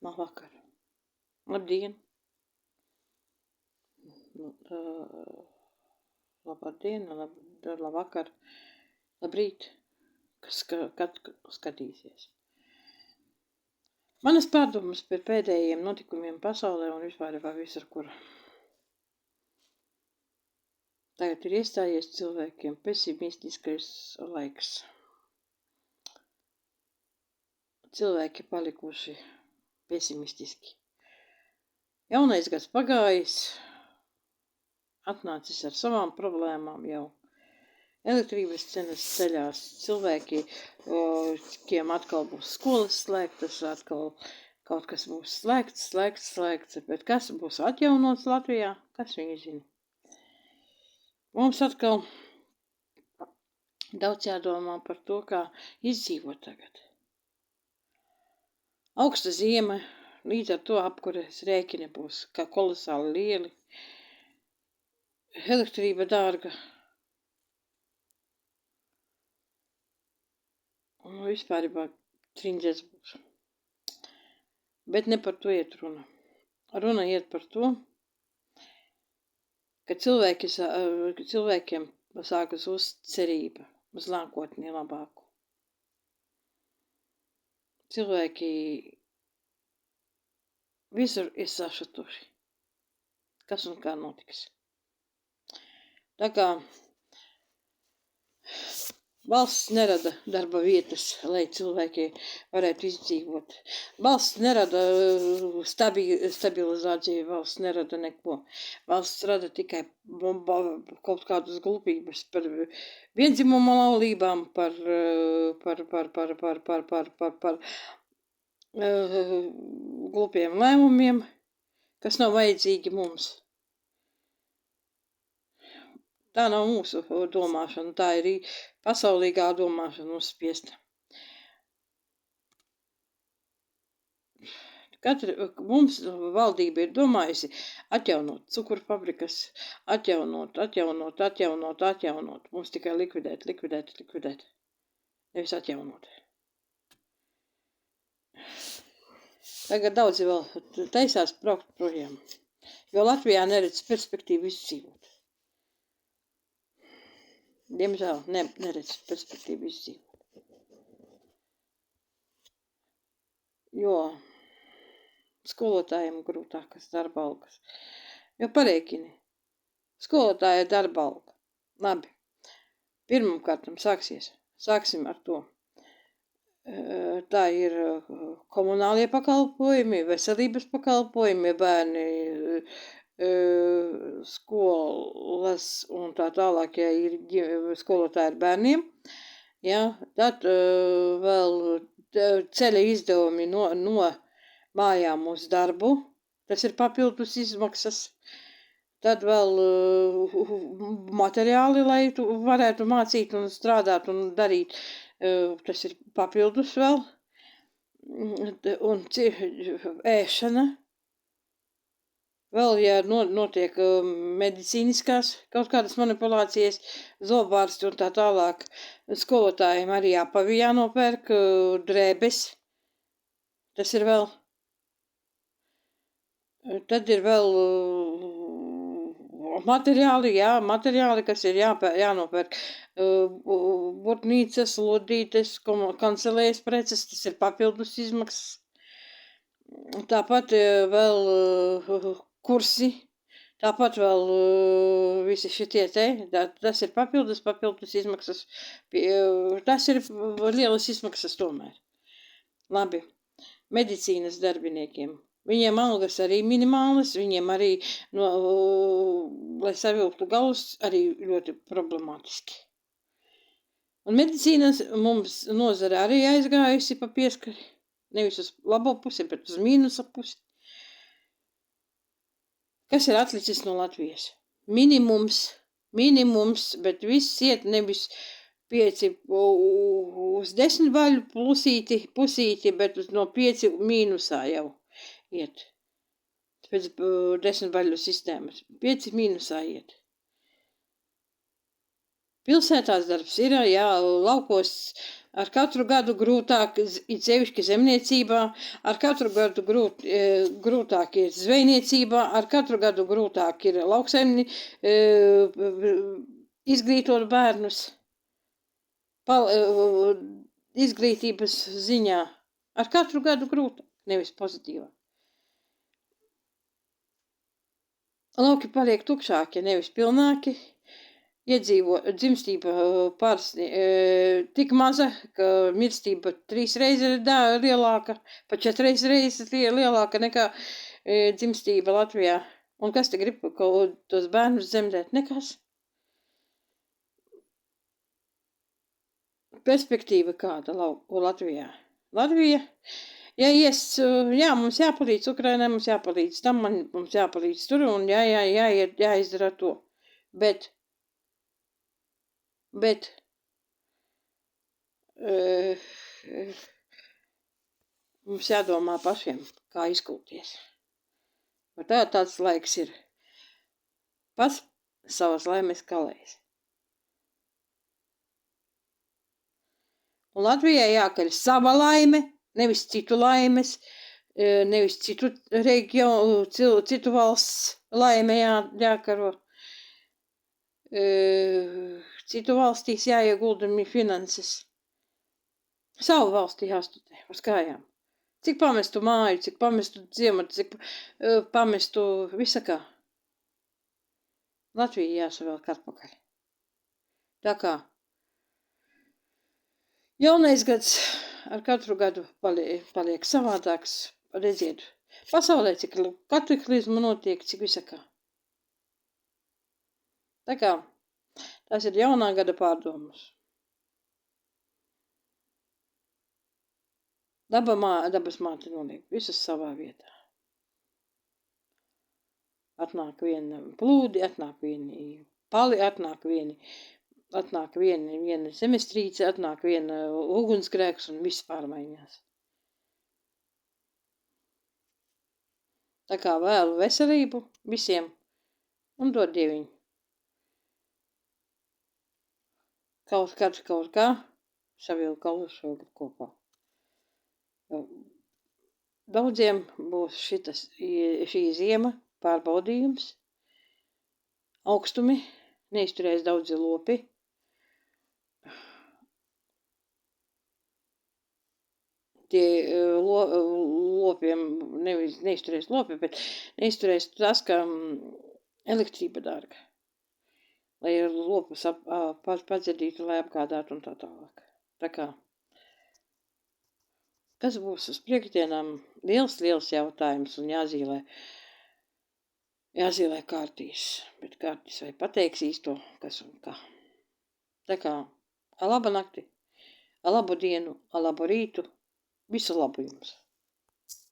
Labvakar. Labdien. Labdien, labvakar, labrīt, kad skatīsies. Manas pārdomas par pēdējiem notikumiem pasaulē un vispār visur, kur tagad ir iestājies cilvēkiem pesimistiskais laiks. Cilvēki palikuši pesimistiski. Jaunais gads pagājis, atnācis ar savām problēmām jau. Elektrības cenas ceļās, cilvēkiem atkal būs skolas slēgtas, atkal kaut kas būs slēgts, bet kas būs atjaunots Latvijā, kas viņi zina. Mums atkal daudz jādomā par to, kā izdzīvot tagad. Augsta ziema, līdz ar to apkures rēķini būs kā kolosāli lieli. Elektrība dārga. Un vispārībā trindzēs būs. Bet ne par to iet runa. Runa iet par to, ka cilvēkiem sākas uzst cerība uz nākotni labāku. Cilvēki visur ir sašutuši. Kas un kā notiks. Tā kā valsts nerada darba vietas, lai cilvēki varētu izdzīvot. Valsts nerada stabilizāciju, valsts nerada neko. Valsts rada tikai kaut kādas glupības par viendzimuma laulībām, par glupiem lēmumiem, kas nav vajadzīgi mums. Tā nav mūsu domāšana, tā ir pasaulīgā domāšana uzspiesta. Mums valdība ir domājusi atjaunot cukurfabrikas, atjaunot. Mums tikai likvidēt. Nevis atjaunot. Tagad daudzi vēl taisās braukt projām, jo Latvijā neredz perspektīvu izdzīvot. Diemžēl neredz perspektīvu izdzīvot. Jo skolotājiem grūtākas darba algas. Jo parēķini. Skolotāja darba alga. Labi. Pirmkārt sāksim ar to. Tā ir komunālie pakalpojumi, veselības pakalpojumi, bērni, skolas un tā tālāk, ja ir skolotāji ar bērniem. Ja, tad vēl ceļa izdevumi no mājām uz darbu, tas ir papildus izmaksas. Tad vēl materiāli, lai tu varētu mācīt un strādāt un darīt, tas ir papildus vēl. Un ēšana. Vēl, ja notiek medicīniskās kaut kādas manipulācijas, zobārsti un tā tālāk, skolotājiem arī jānopērk drēbes. Tas ir vēl. Tad ir vēl materiāli, kas ir jānopērk. Burtnīcas, lodītes, kancelējas preces, tas ir papildus izmaksas. Tāpat vēl kursi, tāpat vēl visi šitie tas ir papildus izmaksas. Tas ir lielas izmaksas tomēr. Labi, medicīnas darbiniekiem. Viņiem algas arī minimālas, viņiem arī, lai savilktu galus, arī ļoti problemātiski. Un medicīnas mums nozare arī aizgājusi pa pieskari. Nevis uz labo pusi, bet uz mīnusa pusi. Kas ir atlicis no Latvijas? Minimums, bet viss iet nevis 5 uz 10 vaļu pusīti, bet no 5 mīnusā jau iet. Pēc 10 vaļu sistēmas. 5 mīnusā iet. Pilsētās darbs ir, jā, laukos ar katru gadu grūtāk, it sevišķi zemniecībā, ar katru gadu grūtāk ir zvejniecībā, ar katru gadu grūtāk ir lauksaimni izglītot bērnus izglītības ziņā. Ar katru gadu grūtāk, nevis pozitīvāk. Lauki paliek tukšāki, nevis pilnāki. Dzimstība tik maza, ka mirstība 3 reizes lielāka, pa 4 reizes lielāka nekā dzimstība Latvijā. Un kas te grib tos bērnus dzemdēt? Nekas. Perspektīva kāda Latvijā? Latvija, jā, mums jāpalīdz Ukrainai, mums jāpalīdz tam, mums jāpalīdz tur un jāizdara to. Bet mums jādomā pašiem, kā izkulties. Tāds laiks ir. Pats savas laimes kalējs. Un Latvijai jākaļ sava laime, nevis citu laimes, nevis citu reģionu, citu valsts laime jākaro. Citu valstīs jāiegulda finanses. Savu valsti jāstudē uz kājām. Cik pamestu māju, cik pamestu ciematu, cik pamestu visakā. Latvija jāsavelk atpakaļ. Tā kā jaunais gads ar katru gadu paliek savādāks. Redziet, pasaulē cik kataklizmu notiek, cik visakā. Tā kā tas ir jaunā gada pārdomas. Dabas māte noliek visus savā vietā. Atnāk viena plūdi, atnāk vieni pali, atnāk viena zemestrīce, atnāk viena ugunsgrēks un viss pārmaiņās. Tā kā vēlu veselību visiem un dod Dieviņu. Kaut kā savilk galus šogad kopā. Daudziem būs šī ziema pārbaudījums. Augstumi neizturēs daudzi lopi. Tie lopiem neizturēs lopi, bet neizturēs tas, ka elektrība dārga. Lai lopus padzedītu, lai apgādātu un tā tālāk. Tā kā kas būs uz priekšdienām? Liels jautājums un jāzīmē kārtīs. Bet kārtīs vai pateiks īsto, kas un kā. Tā kā laba nakti, labu dienu, labu rītu, visu labu jums!